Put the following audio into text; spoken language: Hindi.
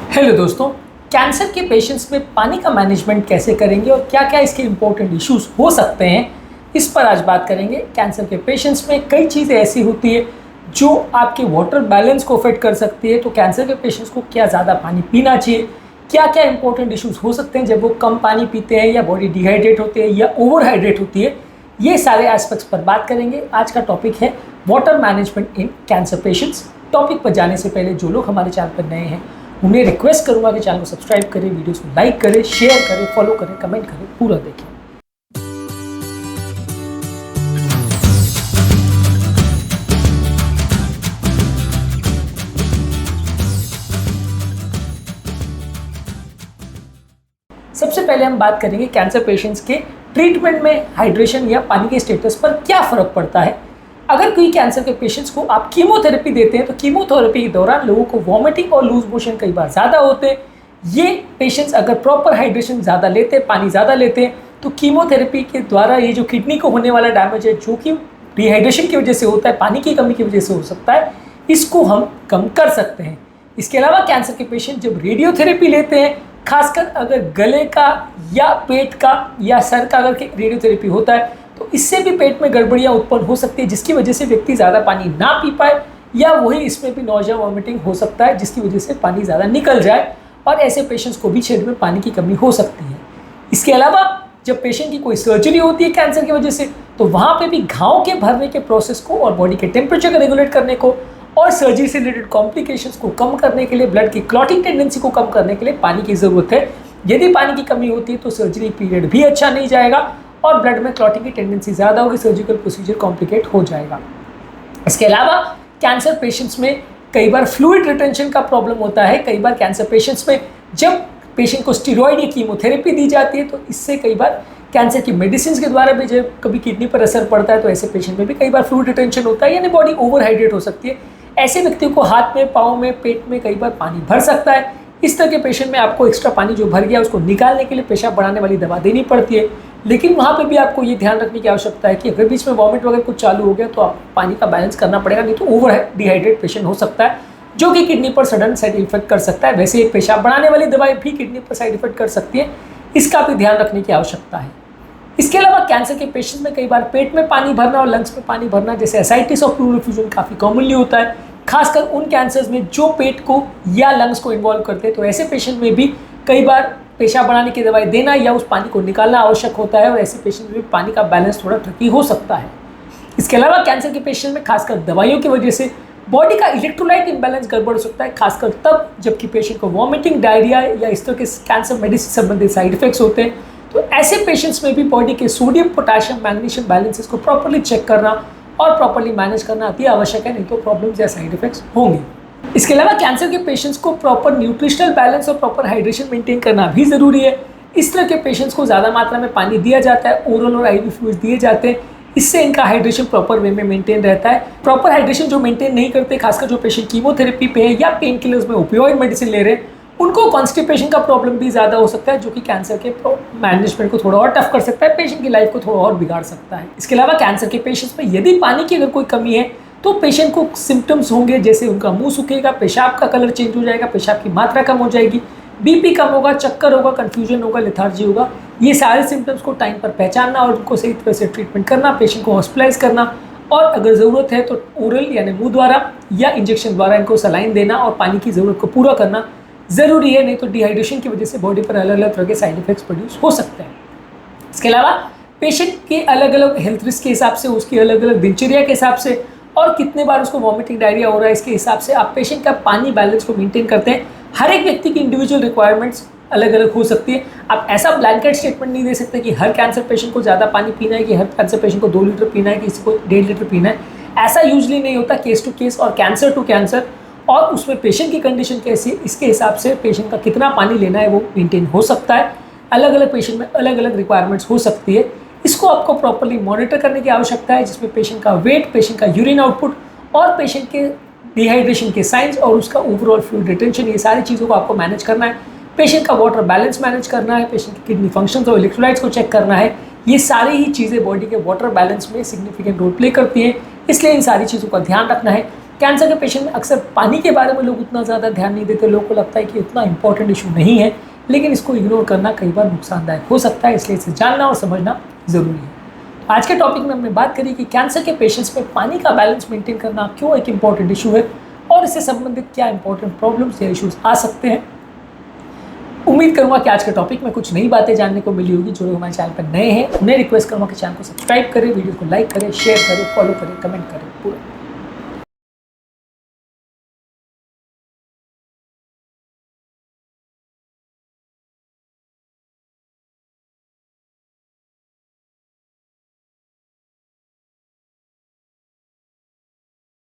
हेलो दोस्तों, कैंसर के पेशेंट्स में पानी का मैनेजमेंट कैसे करेंगे और क्या क्या इसके इम्पोर्टेंट इश्यूज हो सकते हैं, इस पर आज बात करेंगे। कैंसर के पेशेंट्स में कई चीज़ें ऐसी होती है जो आपके वाटर बैलेंस को अफेक्ट कर सकती है। तो कैंसर के पेशेंट्स को क्या ज़्यादा पानी पीना चाहिए, क्या क्या इंपॉर्टेंट इश्यूज हो सकते हैं जब वो कम पानी पीते हैं या बॉडी डिहाइड्रेट होती है या ओवरहाइड्रेट होती है, ये सारे एस्पेक्ट्स पर बात करेंगे। आज का टॉपिक है वाटर मैनेजमेंट इन कैंसर पेशेंट्स। टॉपिक पर जाने से पहले जो लोग हमारे चैनल पर नए हैं उन्हें रिक्वेस्ट करूंगा कि चैनल को सब्सक्राइब करें, वीडियोस को लाइक करें, शेयर करें, फॉलो करें, कमेंट करें, पूरा देखें। सबसे पहले हम बात करेंगे कैंसर पेशेंट्स के ट्रीटमेंट में हाइड्रेशन या पानी के स्टेटस पर क्या फ़र्क पड़ता है। अगर कोई कैंसर के पेशेंट्स को आप कीमोथेरेपी देते हैं तो कीमोथेरेपी के दौरान लोगों को वॉमिटिंग और लूज मोशन कई बार ज़्यादा होते हैं। ये पेशेंट्स अगर प्रॉपर हाइड्रेशन ज़्यादा लेते हैं, पानी ज़्यादा लेते हैं, तो कीमोथेरेपी के द्वारा ये जो किडनी को होने वाला डैमेज है जो कि डिहाइड्रेशन की वजह से होता है, पानी की कमी की वजह से हो सकता है, इसको हम कम कर सकते हैं। इसके अलावा कैंसर के पेशेंट जब रेडियोथेरेपी लेते हैं, खासकर अगर गले का या पेट का या सर का अगर रेडियोथेरेपी होता है, तो इससे भी पेट में गड़बड़ियाँ उत्पन्न हो सकती है जिसकी वजह से व्यक्ति ज़्यादा पानी ना पी पाए, या वही इसमें भी नौजिया वॉमिटिंग हो सकता है जिसकी वजह से पानी ज़्यादा निकल जाए और ऐसे पेशेंट्स को भी शरीर में पानी की कमी हो सकती है। इसके अलावा जब पेशेंट की कोई सर्जरी होती है कैंसर की वजह से, तो वहाँ पे भी घाव के भरने के प्रोसेस को और बॉडी के टेम्परेचर को रेगुलेट करने को और सर्जरी से रिलेटेड कॉम्प्लिकेशंस को कम करने के लिए, ब्लड की क्लॉटिंग टेंडेंसी को कम करने के लिए पानी की ज़रूरत है। यदि पानी की कमी होती है तो सर्जरी पीरियड भी अच्छा नहीं जाएगा और ब्लड में क्लॉटिंग की टेंडेंसी ज़्यादा होगी, सर्जिकल प्रोसीजर कॉम्प्लिकेट हो जाएगा। इसके अलावा कैंसर पेशेंट्स में कई बार फ्लूइड रिटेंशन का प्रॉब्लम होता है। कई बार कैंसर पेशेंट्स में जब पेशेंट को स्टीरॉयड या कीमोथेरेपी दी जाती है तो इससे कई बार कैंसर की मेडिसिन के द्वारा भी जब कभी किडनी पर असर पड़ता है तो ऐसे पेशेंट में भी कई बार फ्लूइड रिटेंशन होता है, यानी बॉडी ओवरहाइड्रेट हो सकती है। ऐसे व्यक्तियों को हाथ में, पाँव में, पेट में कई बार पानी भर सकता है। इस तरह के पेशेंट में आपको एक्स्ट्रा पानी जो भर गया उसको निकालने के लिए पेशाब बढ़ाने वाली दवा देनी पड़ती है। लेकिन वहाँ पे भी आपको ये ध्यान रखने की आवश्यकता है कि अगर बीच में वॉमिट वगैरह कुछ चालू हो गया तो आप पानी का बैलेंस करना पड़ेगा, नहीं तो ओवर डिहाइड्रेट पेशेंट हो सकता है जो कि किडनी पर सडन साइड इफेक्ट कर सकता है। वैसे एक पेशाब बढ़ाने वाली दवाई भी किडनी पर साइड इफेक्ट कर सकती है, इसका भी ध्यान रखने की आवश्यकता है। इसके अलावा कैंसर के पेशेंट में कई बार पेट में पानी भरना और लंग्स में पानी भरना जैसे एसाइटिस और प्लूरल एफ्यूजन काफ़ी कॉमनली होता है, खासकर उन कैंसर्स में जो पेट को या लंग्स को इन्वॉल्व करते हैं। तो ऐसे पेशेंट में भी कई बार पेशाब बढ़ाने की दवाई देना या उस पानी को निकालना आवश्यक होता है और ऐसे पेशेंट में भी पानी का बैलेंस थोड़ा ट्रिकी हो सकता है। इसके अलावा कैंसर के पेशेंट में खासकर दवाइयों की वजह से बॉडी का इलेक्ट्रोलाइट इम्बैलेंस गड़बड़ हो सकता है, खासकर तब जबकि पेशेंट को वॉमिटिंग, डायरिया या इस तरह के कैंसर मेडिसिन संबंधित साइड इफेक्ट्स होते हैं। तो ऐसे पेशेंट्स में भी बॉडी के सोडियम, पोटाशियम, मैग्नीशियम बैलेंसेस को प्रॉपर्ली चेक करना और प्रॉपर्ली मैनेज करना अति आवश्यक है, नहीं तो प्रॉब्लम्स या साइड इफेक्ट्स होंगे। इसके अलावा कैंसर के पेशेंट्स को प्रॉपर न्यूट्रिशनल बैलेंस और प्रॉपर हाइड्रेशन मेंटेन करना भी ज़रूरी है। इस तरह के पेशेंट्स को ज़्यादा मात्रा में पानी दिया जाता है, ओरल और आईवी फ्लूइड्स दिए जाते हैं, इससे इनका हाइड्रेशन प्रॉपर वे में मेंटेन रहता है। प्रॉपर हाइड्रेशन जो मेंटेन नहीं करते, खासकर जो पेशेंट कीमोथेरेपी पे है या पेन किलर्स में ओपियोइड मेडिसिन ले रहे हैं, उनको कॉन्स्टिपेशन का प्रॉब्लम भी ज़्यादा हो सकता है जो कि कैंसर के मैनेजमेंट को थोड़ा और टफ कर सकता है, पेशेंट की लाइफ को थोड़ा और बिगाड़ सकता है। इसके अलावा कैंसर के पेशेंट्स में यदि पानी की अगर कोई कमी है तो पेशेंट को सिम्टम्स होंगे जैसे उनका मुंह सूखेगा, पेशाब का कलर चेंज हो जाएगा, पेशाब की मात्रा कम हो जाएगी, बीपी कम होगा, चक्कर होगा, कन्फ्यूजन होगा, लेथार्जी होगा। ये सारे सिम्टम्स को टाइम पर पहचानना और उनको सही तरह से ट्रीटमेंट करना, पेशेंट को हॉस्पिटलाइज करना और अगर ज़रूरत है तो ओरल यानी मुंह द्वारा या इंजेक्शन द्वारा इनको सलाइन देना और पानी की ज़रूरत को पूरा करना ज़रूरी है, नहीं तो डिहाइड्रेशन की वजह से बॉडी पर अलग अलग तरह के साइड इफेक्ट्स प्रोड्यूस हो सकते हैं। इसके अलावा पेशेंट के अलग अलग हेल्थ रिस्क के हिसाब से, उसकी अलग अलग दिनचर्या के हिसाब से और कितने बार उसको वॉमिटिंग, डायरिया हो रहा है, इसके हिसाब से आप पेशेंट का पानी बैलेंस को मेंटेन करते हैं। हर एक व्यक्ति की इंडिविजुअल रिक्वायरमेंट्स अलग अलग हो सकती है। आप ऐसा ब्लैंकेट स्टेटमेंट नहीं दे सकते कि हर कैंसर पेशेंट को ज़्यादा पानी पीना है, कि हर कैंसर पेशेंट को 2 लीटर पीना है, किसी को 1.5 लीटर पीना है। ऐसा यूजली नहीं होता, केस टू केस और कैंसर टू कैंसर और उसमें पेशेंट की कंडीशन कैसी, इसके हिसाब से पेशेंट का कितना पानी लेना है वो मेंटेन हो सकता है। अलग अलग पेशेंट में अलग अलग रिक्वायरमेंट्स हो सकती है, इसको आपको प्रॉपर्ली मॉनिटर करने की आवश्यकता है, जिसमें पेशेंट का वेट, पेशेंट का यूरिन आउटपुट और पेशेंट के डिहाइड्रेशन के साइंस और उसका ओवरऑल फ्लूइड रिटेंशन, ये सारी चीज़ों को आपको मैनेज करना है। पेशेंट का वाटर बैलेंस मैनेज करना है, पेशेंट की किडनी फंक्शंस और इलेक्ट्रोलाइट्स को चेक करना है। ये सारी ही चीज़ें बॉडी के वाटर बैलेंस में सिग्निफिकेंट रोल प्ले करती हैं, इसलिए इन सारी चीज़ों का ध्यान रखना है। कैंसर के पेशेंट में अक्सर पानी के बारे में लोग उतना ज़्यादा ध्यान नहीं देते, लोगों को लगता है कि उतना इंपॉर्टेंट इशू नहीं है, लेकिन इसको इग्नोर करना कई बार नुकसानदायक हो सकता है, इसलिए इसे जानना और समझना ज़रूरी है। आज के टॉपिक में हमने बात करी कि कैंसर के पेशेंट्स में पानी का बैलेंस मेंटेन करना क्यों एक इंपॉर्टेंट इशू है और इससे संबंधित क्या इंपॉर्टेंट प्रॉब्लम्स या इश्यूज आ सकते हैं। उम्मीद करूंगा कि आज के टॉपिक में कुछ नई बातें जानने को मिली होगी। जो लोग हमारे चैनल पर नए हैं उन्हें रिक्वेस्ट करूंगा कि चैनल को सब्सक्राइब करें, वीडियो को लाइक करें, शेयर करें, फॉलो करें, कमेंट करें पूरा।